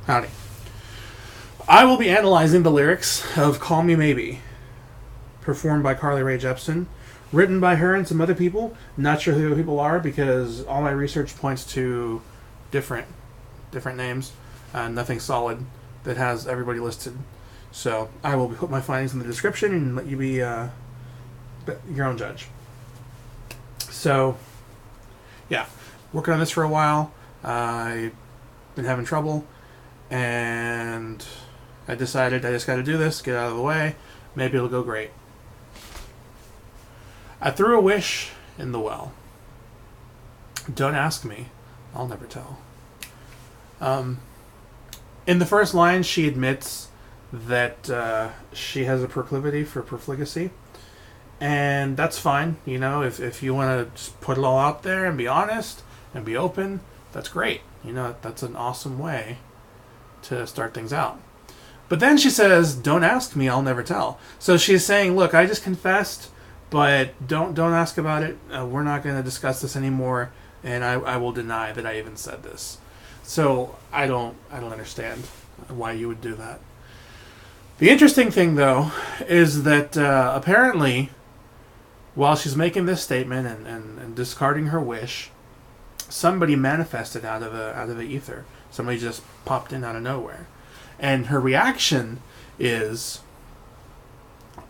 Howdy. I will be analyzing the lyrics of Call Me Maybe, performed by Carly Rae Jepsen, written by her and some other people. Not sure who the people are because all my research points to different names. Nothing solid that has everybody listed. So I will put my findings in the description and let you be your own judge. So, yeah, working on this for a while. I've been having trouble, and I decided I just got to do this, get out of the way. Maybe it'll go great. I threw a wish in the well. Don't ask me. I'll never tell. In the first line, she admits that she has a proclivity for profligacy. And that's fine. You know, if you want to just put it all out there and be honest and be open, that's great. You know, that's an awesome way to start things out. But then she says, don't ask me, I'll never tell. So she's saying, look, I just confessed, but don't ask about it. We're not going to discuss this anymore, and I will deny that I even said this. So I don't understand why you would do that. The interesting thing, though, is that apparently, while she's making this statement and discarding her wish, somebody manifested out of the ether. Somebody just popped in out of nowhere. And her reaction is,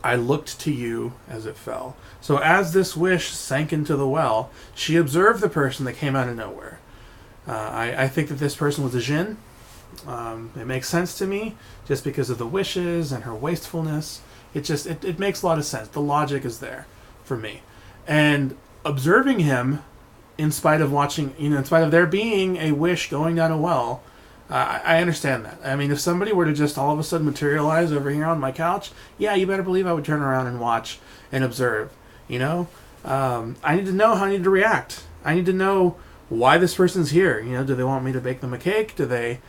I looked to you as it fell. So as this wish sank into the well, she observed the person that came out of nowhere. I think that this person was a jinn. It makes sense to me just because of the wishes and her wastefulness. It makes a lot of sense. The logic is there for me. And observing him, in spite of watching, in spite of there being a wish going down a well, I understand that. I mean, if somebody were to just all of a sudden materialize over here on my couch, yeah, you better believe I would turn around and watch and observe. You know, I need to know how I need to react. I need to know why this person's here. You know, do they want me to bake them a cake? Do they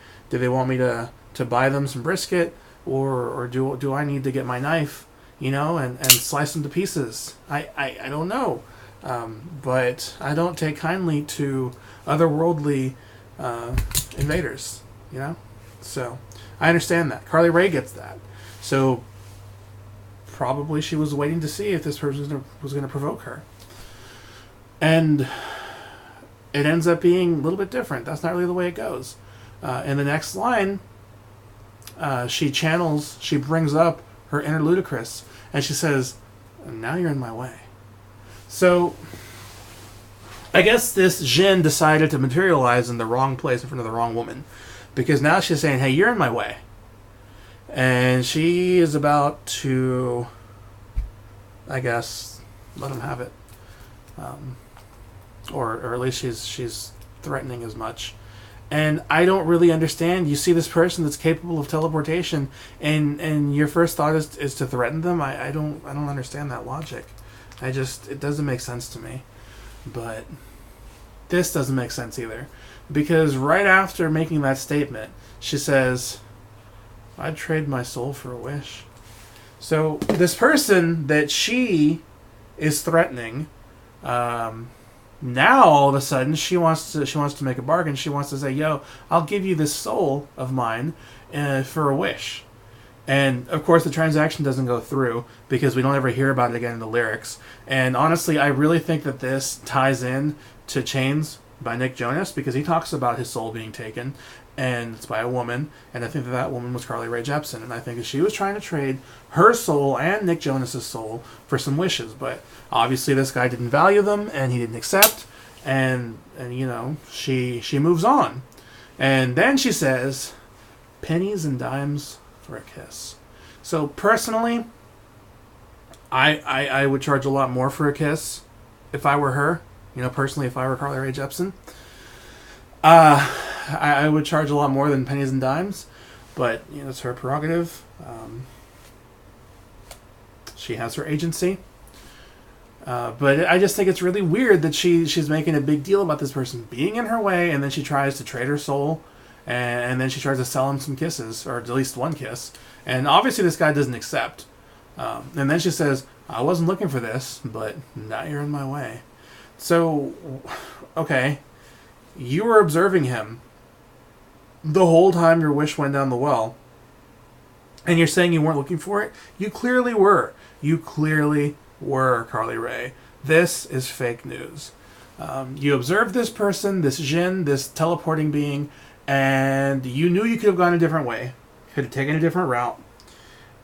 want me to buy them some brisket, or do I need to get my knife, you know, and slice them to pieces? I don't know, but I don't take kindly to otherworldly invaders, you know. So I understand that. Carly Rae gets that. So probably she was waiting to see if this person was going to provoke her, and it ends up being a little bit different. That's not really the way it goes. In the next line, she brings up her inner ludicrous, and she says, now you're in my way. So, I guess this jinn decided to materialize in the wrong place in front of the wrong woman, because now she's saying, hey, you're in my way. And she is about to, I guess, let him have it. Or at least she's threatening as much. And I don't really understand. You see this person that's capable of teleportation, and your first thought is to threaten them. I don't understand that logic. It doesn't make sense to me. But this doesn't make sense either, because right after making that statement, she says, "I'd trade my soul for a wish." So this person that she is threatening, now all of a sudden she wants to make a bargain. She wants to say, "Yo, I'll give you this soul of mine for a wish." And of course the transaction doesn't go through because we don't ever hear about it again in the lyrics. And honestly, I really think that this ties in to Chains by Nick Jonas, because he talks about his soul being taken, and it's by a woman, and I think that woman was Carly Rae Jepsen, and I think that she was trying to trade her soul and Nick Jonas's soul for some wishes, but obviously this guy didn't value them, and he didn't accept, and you know, she moves on. And then she says, pennies and dimes for a kiss. So personally, I would charge a lot more for a kiss if I were her. You know, personally, if I were Carly Rae Jepsen, I would charge a lot more than pennies and dimes, but you know, it's her prerogative. She has her agency, but I just think it's really weird that she's making a big deal about this person being in her way, and then she tries to trade her soul, and then she tries to sell him some kisses, or at least one kiss, and obviously this guy doesn't accept. And then she says, "I wasn't looking for this, but now you're in my way." So, okay, you were observing him, the whole time your wish went down the well, and you're saying you weren't looking for it, you clearly were. You clearly were, Carly Rae. This is fake news. You observed this person, this Jin, this teleporting being, and you knew you could have gone a different way, could have taken a different route,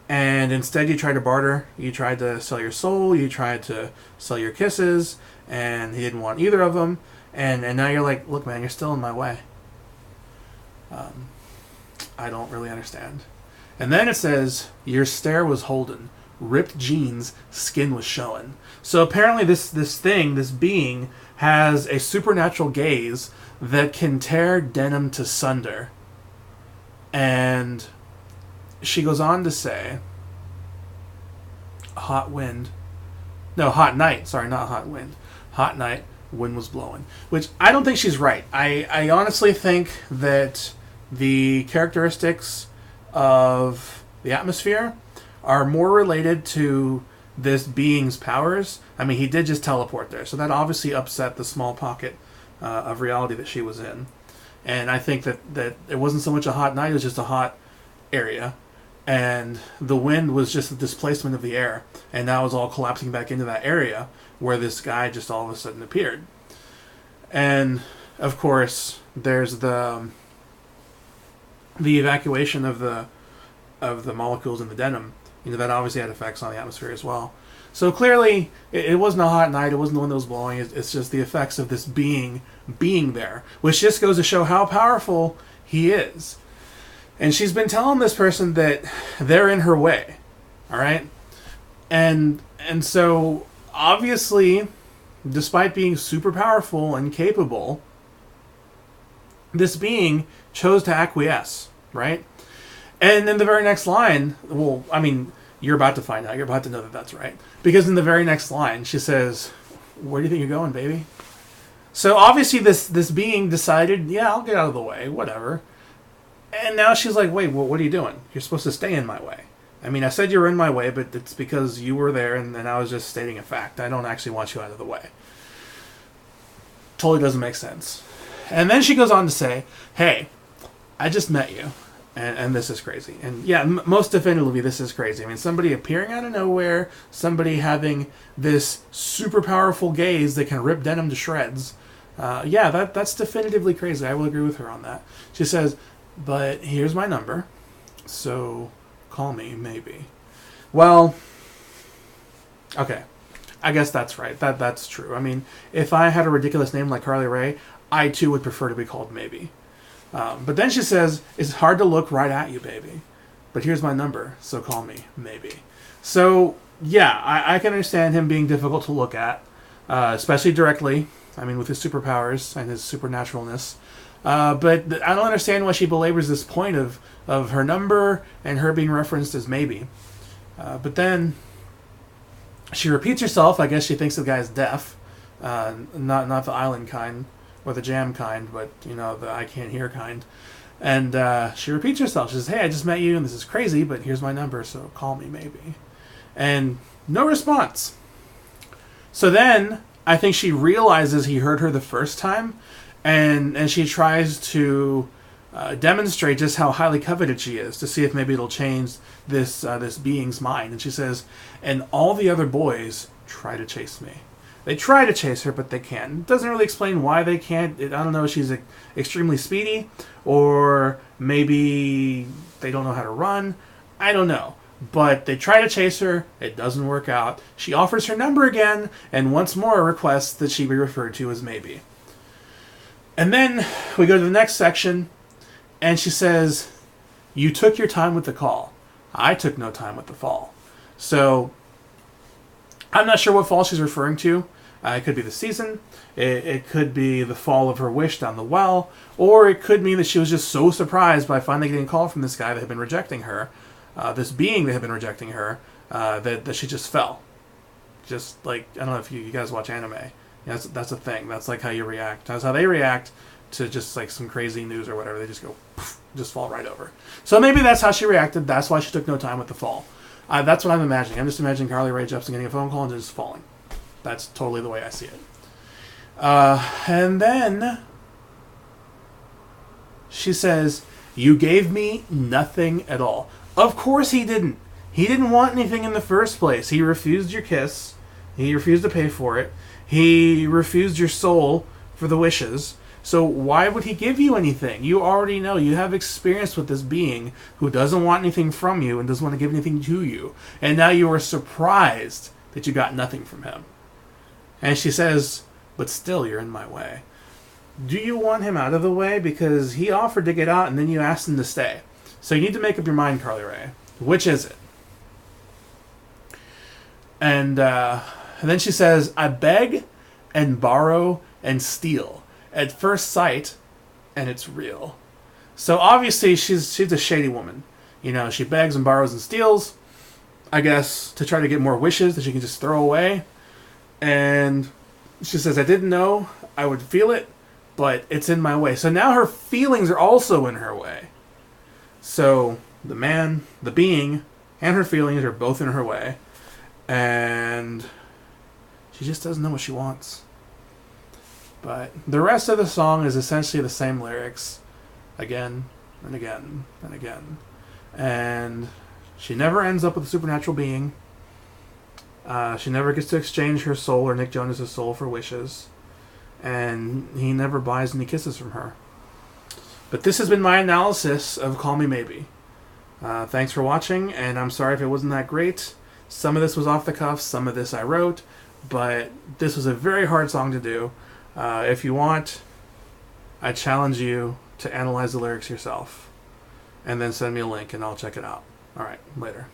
and instead you tried to barter. You tried to sell your soul, you tried to sell your kisses, and he didn't want either of them, and now you're like, look man, you're still in my way. I don't really understand. And then it says, your stare was holden, ripped jeans, skin was showing. So apparently this being, has a supernatural gaze that can tear denim to sunder. And she goes on to say, hot night, sorry, not hot wind. Hot night, wind was blowing. Which, I don't think she's right. I honestly think that the characteristics of the atmosphere are more related to this being's powers. I mean, he did just teleport there, so that obviously upset the small pocket of reality that she was in. And I think that it wasn't so much a hot night, it was just a hot area. And the wind was just the displacement of the air. And now it's all collapsing back into that area where this guy just all of a sudden appeared. And, of course, there's the evacuation of the molecules in the denim. That obviously had effects on the atmosphere as well. So clearly, it wasn't a hot night. It wasn't the wind that was blowing. It's just the effects of this being there, which just goes to show how powerful he is. And she's been telling this person that they're in her way, all right? And so, obviously, despite being super powerful and capable, this being chose to acquiesce, right? And in the very next line, well, I mean, you're about to find out. You're about to know that that's right. Because in the very next line, she says, where do you think you're going, baby? So obviously this being decided, yeah, I'll get out of the way, whatever. And now she's like, wait, what are you doing? You're supposed to stay in my way. I mean, I said you were in my way, but it's because you were there, and I was just stating a fact. I don't actually want you out of the way. Totally doesn't make sense. And then she goes on to say, hey, I just met you. And this is crazy. And yeah, most definitively, this is crazy. I mean, somebody appearing out of nowhere, somebody having this super powerful gaze that can rip denim to shreds. Yeah, that's definitively crazy. I will agree with her on that. She says, but here's my number, so call me, maybe. Well, okay. I guess that's right. That's true. I mean, if I had a ridiculous name like Carly Rae, I too would prefer to be called maybe. But then she says, it's hard to look right at you, baby. But here's my number, so call me, maybe. So, yeah, I can understand him being difficult to look at, especially directly. I mean, with his superpowers and his supernaturalness. But I don't understand why she belabors this point of her number and her being referenced as maybe. But then she repeats herself. I guess she thinks the guy's deaf. Not the island kind. Or the jam kind, but, the I can't hear kind. And she repeats herself. She says, hey, I just met you, and this is crazy, but here's my number, so call me maybe. And no response. So then, I think she realizes he heard her the first time, and she tries to demonstrate just how highly coveted she is, to see if maybe it'll change this being's mind. And she says, and all the other boys try to chase me. They try to chase her, but they can't. It doesn't really explain why they can't. I don't know if she's extremely speedy, or maybe they don't know how to run. I don't know. But they try to chase her. It doesn't work out. She offers her number again, and once more requests that she be referred to as maybe. And then we go to the next section, and she says, you took your time with the call. I took no time with the fall. So I'm not sure what fall she's referring to. It could be the season, it could be the fall of her wish down the well, or it could mean that she was just so surprised by finally getting a call from this guy that had been rejecting her, this being that had been rejecting her, that she just fell. Just like, I don't know if you guys watch anime. That's a thing. That's like how you react. That's how they react to just like some crazy news or whatever. They just go, poof, just fall right over. So maybe that's how she reacted. That's why she took no time with the fall. That's what I'm imagining. I'm just imagining Carly Rae Jepsen getting a phone call and just falling. That's totally the way I see it. And then She says, "You gave me nothing at all." Of course he didn't. He didn't want anything in the first place. He refused your kiss. He refused to pay for it. He refused your soul for the wishes. So why would he give you anything? You already know. You have experience with this being who doesn't want anything from you and doesn't want to give anything to you. And now you are surprised that you got nothing from him. And she says, "But still, you're in my way." Do you want him out of the way? Because he offered to get out and then you asked him to stay. So you need to make up your mind, Carly Rae. Which is it? And then she says, "I beg and borrow and steal at first sight, and it's real." So obviously she's a shady woman. You know, she begs and borrows and steals, I guess, to try to get more wishes that she can just throw away. And she says, "I didn't know I would feel it, but it's in my way." So now her feelings are also in her way. So the man, the being, and her feelings are both in her way. And she just doesn't know what she wants. But the rest of the song is essentially the same lyrics again and again and again. And she never ends up with a supernatural being. She never gets to exchange her soul or Nick Jonas' soul for wishes. And he never buys any kisses from her. But this has been my analysis of Call Me Maybe. Thanks for watching, and I'm sorry if it wasn't that great. Some of this was off the cuff, some of this I wrote, but this was a very hard song to do. If you want, I challenge you to analyze the lyrics yourself, and then send me a link and I'll check it out. Alright, later.